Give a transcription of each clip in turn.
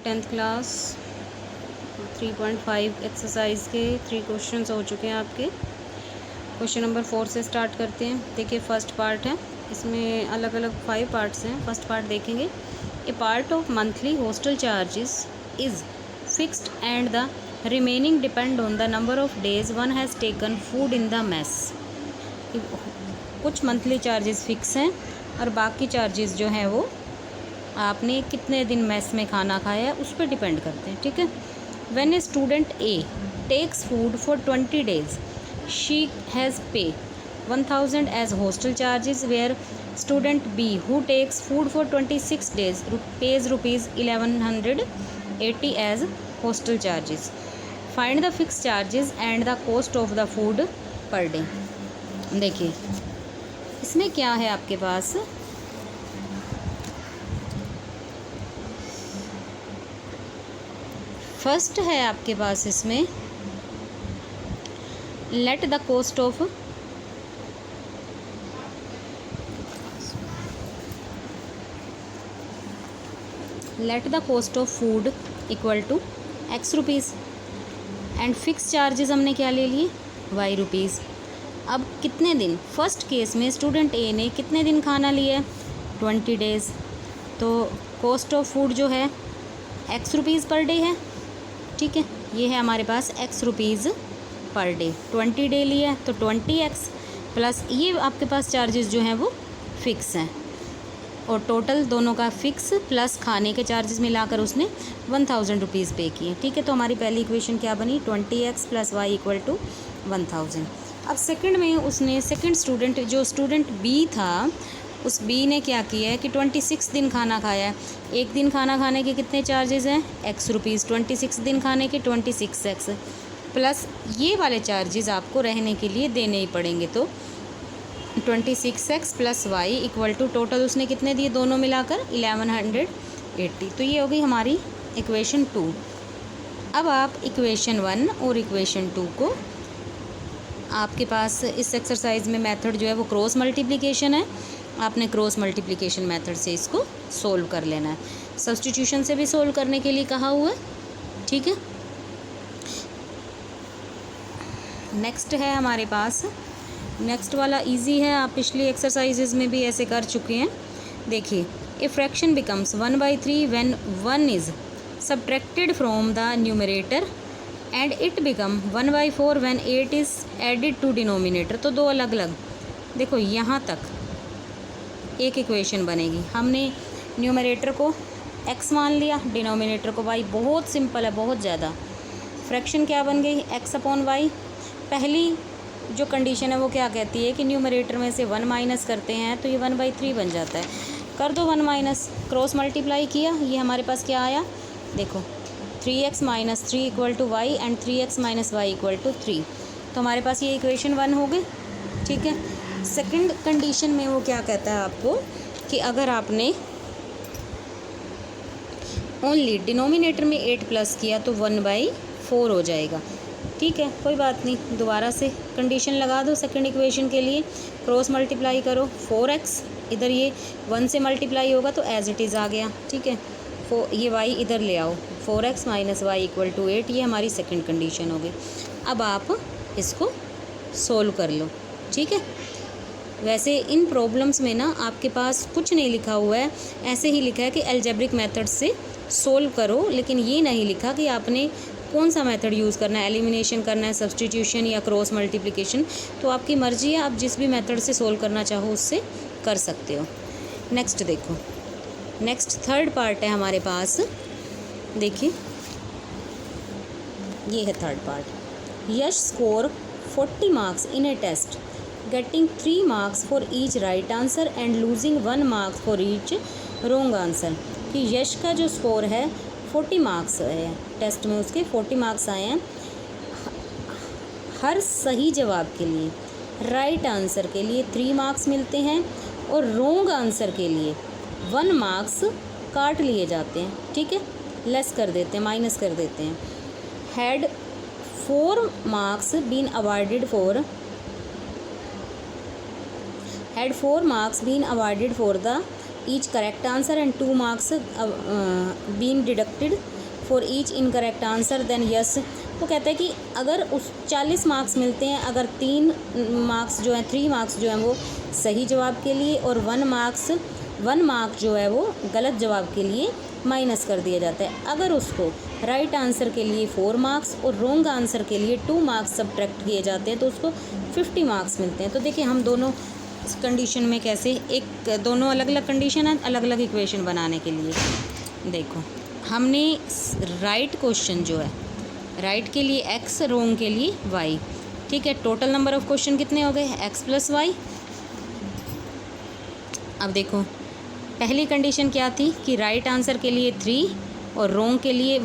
Tenth class 3.5 exercise के 3 questions हो चुके हैं आपके। क्वेश्चन नंबर 4 से स्टार्ट करते हैं। देखिए फर्स्ट पार्ट है, इसमें अलग अलग 5 पार्ट्स हैं। फर्स्ट पार्ट देखेंगे। A part of monthly hostel charges is fixed and the remaining depend on the number of days one has taken food in the mess. कुछ मंथली चार्जेस फिक्स हैं और बाकी चार्जेस जो हैं वो आपने कितने दिन मेस में खाना खाया है उस पर डिपेंड करते हैं। ठीक है। When a student A takes food for 20 days she has pay 1000 as hostel charges, where student B who takes food for 26 days pays rupees 1180 as hostel charges. Find the fix charges and the cost of the food per day. देखिए इसमें क्या है आपके पास, first है आपके पास इसमें let the cost of food equal to X rupees and fix charges हमने क्या ले लिए, वाई रुपीज़। अब कितने दिन, फर्स्ट केस में स्टूडेंट ए ने कितने दिन खाना लिया है, 20 days, तो कॉस्ट ऑफ फूड जो है एक्स रुपीज़ पर डे है। ठीक है, ये है हमारे पास X rupees per day. 20 day लिया है तो 20x प्लस ये आपके पास चार्जेस जो हैं वो फिक्स हैं, और टोटल दोनों का फिक्स प्लस खाने के चार्जेस मिलाकर उसने 1000 रुपीज़ पे किए। ठीक है, तो हमारी पहली इक्वेशन क्या बनी, 20x plus Y equal to 1000। अब सेकंड में उसने सेकंड स्टूडेंट जो स्टूडेंट बी था उस बी ने क्या किया है कि 26 दिन खाना खाया है। एक दिन खाना खाने के कितने चार्जेस हैं, एक्स रुपीज़। 26 दिन खाने के 26x प्लस ये वाले चार्जेस आपको रहने के लिए देने ही पड़ेंगे, तो 26x plus Y equal to total उसने कितने दिए दोनों मिलाकर 1180। तो ये हो गई हमारी इक्वेशन 2। अब आप इक्वेशन 1 और इक्वेशन 2 को, आपके पास इस एक्सरसाइज में मेथड जो है वो क्रॉस मल्टीप्लिकेशन है, आपने क्रॉस मल्टीप्लिकेशन मेथड से इसको सोल्व कर लेना है। सब्स्टिट्यूशन से भी सोल्व करने के लिए कहा हुआ है। ठीक है, नेक्स्ट है हमारे पास, नेक्स्ट वाला इजी है, आप पिछली एक्सरसाइजेज में भी ऐसे कर चुके हैं। देखिए a fraction becomes 1/3 when 1 is subtracted from the numerator and it become 1/4 when 8 is added to denominator. तो दो अलग अलग, देखो यहाँ तक एक इक्वेशन बनेगी। हमने न्यूमरेटर को x मान लिया, डिनोमिनेटर को y। बहुत सिंपल है, बहुत ज़्यादा। फ्रैक्शन क्या बन गई, x अपॉन वाई। पहली जो कंडीशन है वो क्या कहती है कि न्यूमरेटर में से 1 माइनस करते हैं तो ये 1/3 बन जाता है। कर दो 1 माइनस, क्रॉस मल्टीप्लाई किया, ये हमारे पास क्या आया, देखो 3x minus 3 equal to Y and 3x minus Y equal to 3। तो हमारे पास ये इक्वेशन 1 हो गई। ठीक है, सेकंड कंडीशन में वो क्या कहता है आपको कि अगर आपने ओनली डिनोमिनेटर में 8 प्लस किया तो 1/4 हो जाएगा। ठीक है, कोई बात नहीं, दोबारा से कंडीशन लगा दो सेकंड इक्वेशन के लिए, क्रॉस मल्टीप्लाई करो 4x, इधर ये 1 से मल्टीप्लाई होगा तो एज इट इज़ आ गया। ठीक है, ये y इधर ले आओ, 4x minus Y equal to 8, ये हमारी सेकंड कंडीशन हो गई। अब आप इसको सोल्व कर लो। ठीक है, वैसे इन प्रॉब्लम्स में ना आपके पास कुछ नहीं लिखा हुआ है, ऐसे ही लिखा है कि अलजेब्रिक मेथड से सोल्व करो, लेकिन ये नहीं लिखा कि आपने कौन सा मेथड यूज़ करना है, एलिमिनेशन करना है, सब्स्टिट्यूशन या क्रॉस मल्टीप्लिकेशन। तो आपकी मर्ज़ी है, आप जिस भी मेथड से सोल्व करना चाहो उससे कर सकते हो। नेक्स्ट देखो, नेक्स्ट थर्ड पार्ट है हमारे पास। देखिए ये है third part. Yash score 40 marks in a test, getting 3 marks for each right answer and losing 1 mark for each wrong answer। कि यश का जो स्कोर है 40 मार्क्स है, टेस्ट में उसके 40 मार्क्स आए हैं। हर सही जवाब के लिए, राइट आंसर के लिए 3 मार्क्स मिलते हैं और रॉन्ग आंसर के लिए 1 मार्क्स काट लिए जाते हैं। ठीक है, लेस कर देते हैं, माइनस कर देते हैं। Had 4 marks been awarded for had 4 marks been awarded for the each correct answer and 2 marks being deducted for each incorrect answer then yes. वो कहता है कि अगर उस 40 मार्क्स मिलते हैं अगर 3 मार्क्स जो हैं 3 मार्क्स जो हैं वो सही जवाब के लिए और 1 मार्क जो है वो गलत जवाब के लिए माइनस कर दिया जाता है। अगर उसको राइट आंसर के लिए 4 मार्क्स और रॉन्ग आंसर के लिए 2 मार्क्स सब्ट्रैक्ट किए जाते हैं तो उसको 50 मार्क्स मिलते हैं। तो देखिए हम दोनों कंडीशन में कैसे दोनों अलग अलग कंडीशन है अलग अलग इक्वेशन बनाने के लिए। देखो हमने राइट क्वेश्चन जो है राइट के लिए एक्स, रॉन्ग के लिए वाई, ठीक है। टोटल नंबर ऑफ क्वेश्चन कितने हो गए एक्स प्लस वाई। अब देखो पहली कंडीशन क्या थी कि राइट आंसर के लिए 3 और रॉन्ग के लिए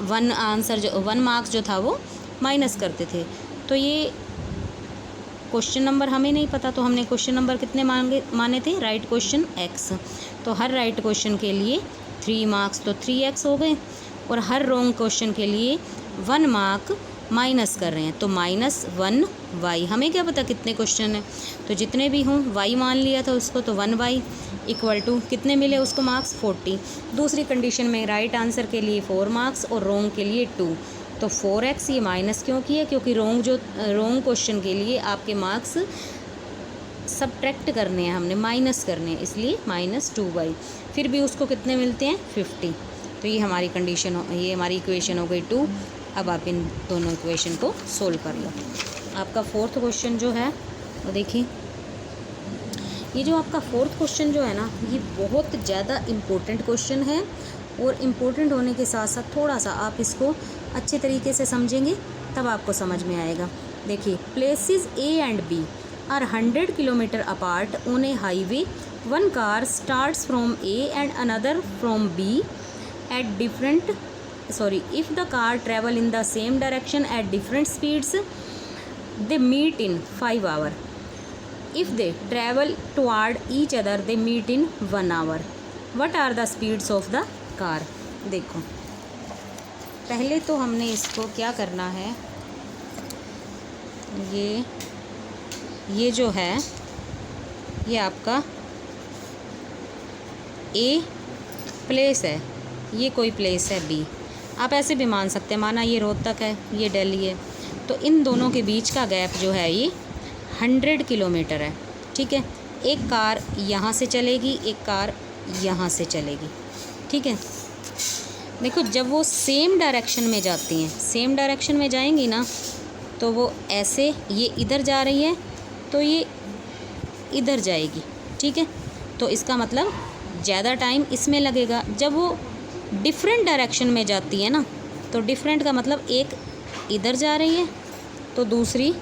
1 मार्क्स जो था वो माइनस करते थे। तो ये क्वेश्चन नंबर हमें नहीं पता तो हमने क्वेश्चन नंबर कितने माने थे राइट क्वेश्चन एक्स। तो हर राइट क्वेश्चन के लिए 3 मार्क्स तो 3x हो गए और हर रॉन्ग क्वेश्चन के लिए 1 मार्क माइनस कर रहे हैं तो -1y। हमें क्या पता कितने क्वेश्चन हैं तो जितने भी हों y मान लिया था उसको तो 1y इक्वल टू कितने मिले उसको मार्क्स 40। दूसरी कंडीशन में राइट आंसर के लिए 4 मार्क्स और रॉन्ग के लिए 2 तो 4x। ये माइनस क्यों किया क्योंकि रॉन्ग क्वेश्चन के लिए आपके मार्क्स सब्ट्रैक्ट करने हैं हमने माइनस करने हैं इसलिए -2y। फिर भी उसको कितने मिलते हैं 50। तो ये हमारी ये हमारी इक्वेशन हो गई 2। अब आप इन दोनों इक्वेशन को सोल्व कर लो। आपका 4th क्वेश्चन जो है वो देखिए ये जो आपका 4th क्वेश्चन जो है ना ये बहुत ज़्यादा इम्पोर्टेंट क्वेश्चन है और इम्पोर्टेंट होने के साथ साथ थोड़ा सा आप इसको अच्छे तरीके से समझेंगे तब आपको समझ में आएगा। देखिए places A and B are 100 kilometre apart on a highway. One car starts from A and another from B at if the car travel in the same direction at different speeds they meet in 5 hours. If they travel toward each other they meet in 1 hour. What are the speeds of the car? देखो पहले तो हमने इसको क्या करना है ये जो है ये आपका A प्लेस है ये कोई प्लेस है B। आप ऐसे भी मान सकते हैं माना ये रोहतक है ये दिल्ली है तो इन दोनों के बीच का गैप जो है ये 100 किलोमीटर है, ठीक है। एक कार यहाँ से चलेगी एक कार यहाँ से चलेगी, ठीक है। देखो जब वो सेम डायरेक्शन में जाती हैं सेम डायरेक्शन में जाएंगी ना तो वो ऐसे ये इधर जा रही है तो ये इधर जाएगी, ठीक है। तो इसका मतलब ज़्यादा टाइम इसमें लगेगा। जब वो डिफरेंट डायरेक्शन में जाती है ना तो डिफरेंट का मतलब एक इधर जा रही है तो दूसरी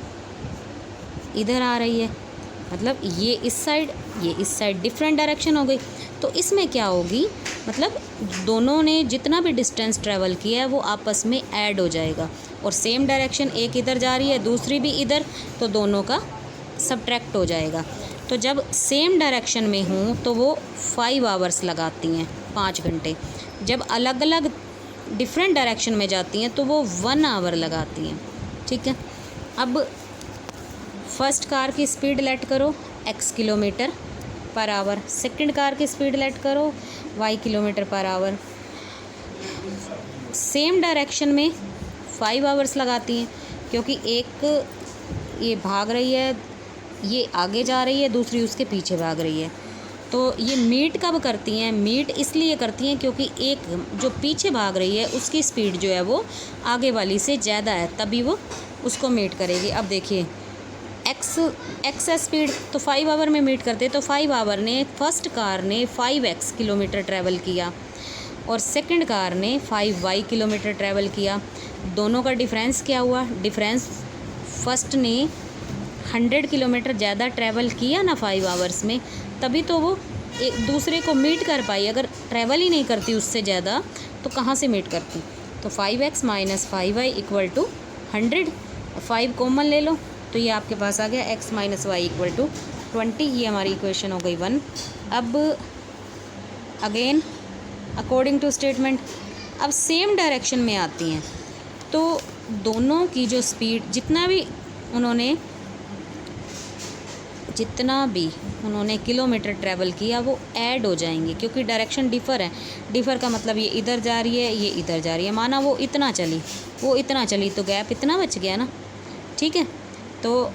इधर आ रही है, मतलब ये इस साइड डिफरेंट डायरेक्शन हो गई। तो इसमें क्या होगी मतलब दोनों ने जितना भी डिस्टेंस ट्रैवल किया है वो आपस में ऐड हो जाएगा और सेम डायरेक्शन एक इधर जा रही है दूसरी भी इधर तो दोनों का सब्ट्रैक्ट हो जाएगा। तो जब सेम डायरेक्शन में हूँ तो वो 5 आवर्स लगाती हैं 5 घंटे। जब अलग अलग डिफरेंट डायरेक्शन में जाती हैं तो वो 1 आवर लगाती हैं, ठीक है। अब फर्स्ट कार की स्पीड लेट करो x kilometre per hour, second car की स्पीड लेट करो y kilometre per hour. Same direction में 5 आवर्स लगाती हैं क्योंकि एक ये भाग रही है ये आगे जा रही है दूसरी उसके पीछे भाग रही है। तो ये मीट कब करती हैं मीट इसलिए करती हैं क्योंकि एक जो पीछे भाग रही है उसकी स्पीड जो है वो आगे वाली से ज़्यादा है तभी वो उसको मीट करेगी। अब देखिए एक्स स्पीड तो 5 आवर में मीट करते तो 5 आवर ने फर्स्ट कार ने 5x किलोमीटर ट्रैवल किया और सेकंड कार ने 5y किलोमीटर ट्रैवल किया। दोनों का डिफरेंस क्या हुआ डिफरेंस फर्स्ट ने 100 किलोमीटर ज़्यादा ट्रैवल किया ना 5 आवर्स में तभी तो वो एक दूसरे को मीट कर पाई। अगर ट्रैवल ही नहीं करती उससे ज़्यादा तो कहाँ से मीट करती। तो 5x minus 5y equal to 100। 5 common ले लो तो ये आपके पास आ गया x minus Y equal to 20। ये हमारी इक्वेशन हो गई 1। अब अगेन अकॉर्डिंग टू स्टेटमेंट अब सेम डायरेक्शन में आती हैं तो दोनों की जो स्पीड जितना भी उन्होंने जितना भी उन्होंने किलोमीटर ट्रैवल किया वो ऐड हो जाएंगे, क्योंकि डायरेक्शन डिफ़र है। डिफ़र का मतलब ये इधर जा रही है, ये इधर जा रही है। माना वो इतना चली, वो इतना चली, तो गैप इतना बच गया ना, ठीक है। तो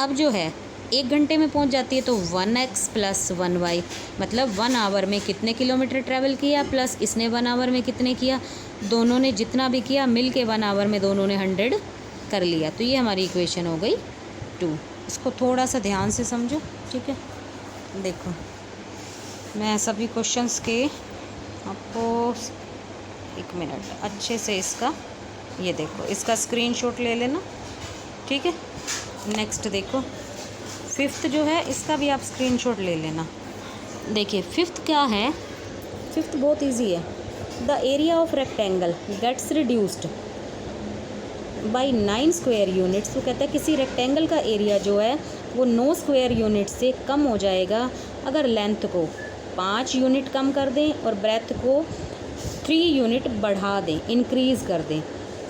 अब जो है 1 घंटे में पहुंच जाती है, तो 1x + 1y, मतलब 1 आवर में कितने किलोमीटर ट्रैवल किया प्लस इसने 1 आवर में कितने किया, दोनों ने जितना भी किया मिल के 1 आवर में दोनों ने 100 कर लिया। तो ये हमारी इक्वेशन हो गई 2। इसको थोड़ा सा ध्यान से समझो, ठीक है। देखो मैं सभी क्वेश्चंस के आपको 1 मिनट अच्छे से इसका, ये देखो इसका स्क्रीनशॉट ले लेना, ठीक है। नेक्स्ट देखो 5th जो है, इसका भी आप स्क्रीनशॉट ले लेना। देखिए 5th क्या है, 5th बहुत इजी है। The area of rectangle gets reduced by 9 square units. तो कहता है किसी रेक्टेंगल का एरिया जो है वो 9 स्क्वायर यूनिट से कम हो जाएगा अगर लेंथ को 5 यूनिट कम कर दें और ब्रेथ को 3 यूनिट बढ़ा दें, इंक्रीज़ कर दें।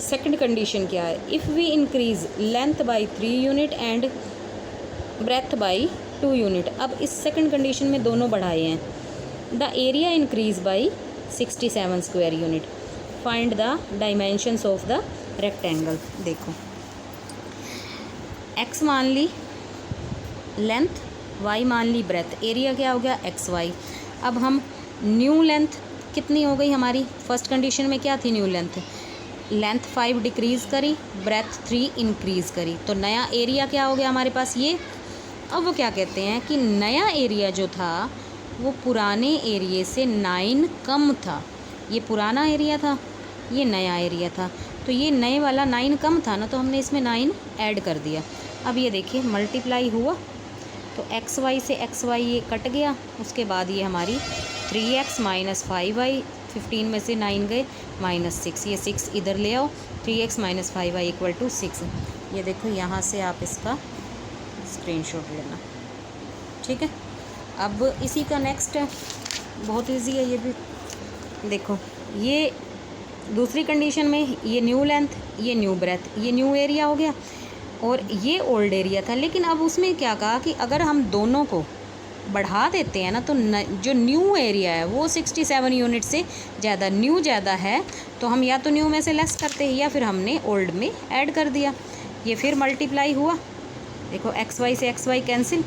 सेकंड कंडीशन क्या है, if we increase length by 3 unit and breadth by 2 unit. अब इस सेकंड कंडीशन में दोनों बढ़ाए हैं। The area increase by 67 square unit. Find the dimensions of the rectangle. देखो x मान ली लेंथ, y मान ली ब्रेथ, एरिया क्या हो गया xy। अब हम न्यू लेंथ कितनी हो गई हमारी, फर्स्ट कंडीशन में क्या थी, न्यू लेंथ, लेंथ 5 डिक्रीज़ करी, ब्रेथ 3 इंक्रीज़ करी, तो नया एरिया क्या हो गया हमारे पास ये। अब वो क्या कहते हैं कि नया एरिया जो था वो पुराने एरिया से 9 कम था। ये पुराना एरिया था, ये नया एरिया था, तो ये नए वाला 9 कम था ना, तो हमने इसमें 9 ऐड कर दिया। अब ये देखिए मल्टीप्लाई हुआ, तो xy से xy ये कट गया, उसके बाद ये हमारी 3x - 5y, 15 में से 9 गए -6, ये 6 इधर ले आओ, 3x - 5y = 6। ये देखो यहाँ से आप इसका स्क्रीनशॉट लेना, ठीक है। अब इसी का नेक्स्ट है, बहुत इजी है ये भी। देखो ये दूसरी कंडीशन में ये न्यू लेंथ, ये न्यू ब्रेथ, ये न्यू एरिया हो गया और ये ओल्ड एरिया था। लेकिन अब उसमें क्या कहा कि अगर हम दोनों को बढ़ा देते हैं ना, तो जो न्यू एरिया है वो 67 यूनिट से ज़्यादा, न्यू ज़्यादा है, तो हम या तो न्यू में से लेस करते हैं या फिर हमने ओल्ड में ऐड कर दिया। ये फिर मल्टीप्लाई हुआ, देखो xy से xy कैंसिल।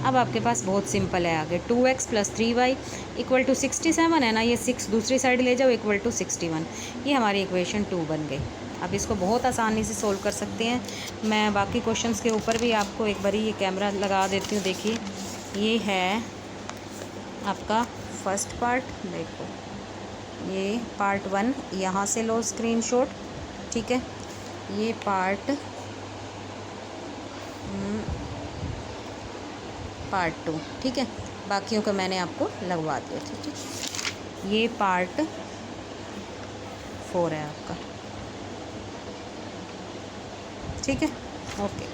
अब आपके पास बहुत सिंपल है आगे, 2x + 3y = 67 है ना, ये 6 दूसरी साइड ले जाओ = 61। ये हमारी इक्वेशन 2 बन गई। अब इसको बहुत आसानी से सोल्व कर सकते हैं। मैं बाकी क्वेश्चंस के ऊपर भी आपको एक बारी ये कैमरा लगा देती हूँ। देखिए ये है आपका फर्स्ट पार्ट, देखो ये पार्ट 1 यहाँ से लो स्क्रीनशॉट, ठीक है। ये पार्ट 2, ठीक है। बाकियों का मैंने आपको लगवा दिया, ठीक है। ये पार्ट 4 है आपका, ठीक है, ओके।